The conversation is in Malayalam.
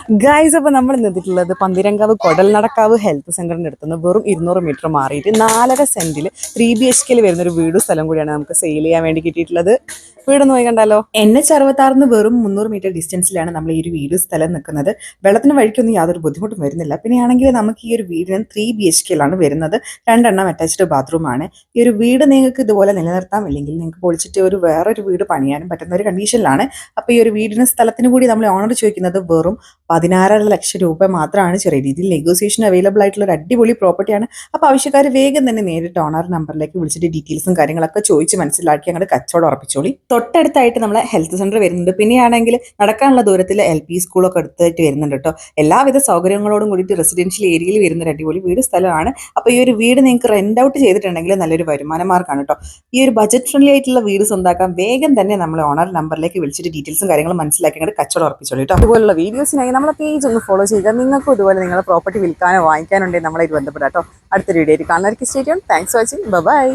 ഗൈസ്, അപ്പോൾ നമ്മൾ നിന്നിട്ടുള്ളത് പന്തിരങ്കാവ് കൊടൽനടക്കാവ് ഹെൽത്ത് സെന്ററിന്റെ അടുത്തുനിന്ന് വെറും 200 മീറ്റർ മാറിയിട്ട് 4.5 സെന്റിൽ 3 BHK വരുന്ന ഒരു വീടും സ്ഥലം കൂടിയാണ് നമുക്ക് സെയിൽ ചെയ്യാൻ വേണ്ടി കിട്ടിയിട്ടുള്ളത്. വീടൊന്ന് പോയി കണ്ടാലോ. NH66 വെറും 300 മീറ്റർ ഡിസ്റ്റൻസിലാണ് നമ്മൾ ഈ ഒരു വീട് സ്ഥലം നിൽക്കുന്നത്. വെള്ളത്തിന് വഴിക്കൊന്നും യാതൊരു ബുദ്ധിമുട്ടും വരുന്നില്ല. പിന്നെ ആണെങ്കിൽ നമുക്ക് ഈ ഒരു വീടിന് 3 BHK വരുന്നത്. 2 അറ്റാച്ച്ഡ് ബാത്റൂമാണ്. ഈ ഒരു വീട് നിങ്ങൾക്ക് ഇതുപോലെ നിലനിർത്താം, അല്ലെങ്കിൽ നിങ്ങൾക്ക് പൊളിച്ചിട്ട് വേറൊരു വീട് പണിയാനും പറ്റുന്ന ഒരു കണ്ടീഷനിലാണ്. അപ്പോൾ ഈ ഒരു വീടിന് സ്ഥലത്തിന് കൂടി നമ്മൾ ഓണർ ചോദിക്കുന്നത് വെറും 16.5 ലക്ഷം രൂപ മാത്രമാണ്. ചെറിയ രീതിയിൽ നെഗോസിയേഷൻ അവൈലബിൾ ആയിട്ടുള്ള ഒരു അടിപൊളി പ്രോപ്പർട്ടിയാണ്. അപ്പോൾ ആവശ്യക്കാർ വേഗം തന്നെ നേരിട്ട് ഓണർ നമ്പറിലേക്ക് വിളിച്ചിട്ട് ഡീറ്റെയിൽസും കാര്യങ്ങളൊക്കെ ചോദിച്ച് മനസ്സിലാക്കി അങ്ങോട്ട് കച്ചവടം ഉറപ്പിച്ചോളി. തൊട്ടടുത്തായിട്ട് നമ്മളെ ഹെൽത്ത് സെന്റർ വരുന്നുണ്ട്. പിന്നെയാണെങ്കിൽ നടക്കാനുള്ള ദൂരത്തിൽ LP സ്കൂളൊക്കെ അടുത്തായിട്ട് വരുന്നുണ്ട് കേട്ടോ. എല്ലാവിധ സൗകര്യങ്ങളോടും കൂടിയിട്ട് റെസിഡൻഷ്യൽ ഏരിയയിൽ വരുന്ന ഒരു അടിപൊളി വീട് സ്ഥലമാണ്. അപ്പോൾ ഈ ഒരു വീട് നിങ്ങൾക്ക് റെന്റ് ഔട്ട് ചെയ്തിട്ടുണ്ടെങ്കിൽ നല്ലൊരു വരുമാന മാർഗ്ഗമാണ് കേട്ടോ. ഈ ഒരു ബജറ്റ് ഫ്രണ്ട്ലി ആയിട്ടുള്ള വീട് സ്വന്തമാക്കാൻ വേഗം തന്നെ നമ്മളെ ഓണർ നമ്പറിലേക്ക് വിളിച്ചിട്ട് ഡീറ്റെയിൽസും കാര്യങ്ങളും മനസ്സിലാക്കി അങ്ങോട്ട് കച്ചവടം ഉറപ്പിച്ചോളൂ കേട്ടോ. അതുപോലുള്ള വീഡിയോസിനായി നമ്മളെ പേജ് ഒന്ന് ഫോളോ ചെയ്യുക. നിങ്ങൾക്കും ഇതുപോലെ നിങ്ങളുടെ പ്രോപ്പർട്ടി വിൽക്കാനോ വാങ്ങിക്കാനോ ഉണ്ടെങ്കിൽ നമ്മളായിട്ട് ബന്ധപ്പെടാം കേട്ടോ. അടുത്ത വീഡിയോയിൽ കാണാനായിരിക്കും. Stay tuned. Thanks for watching. By.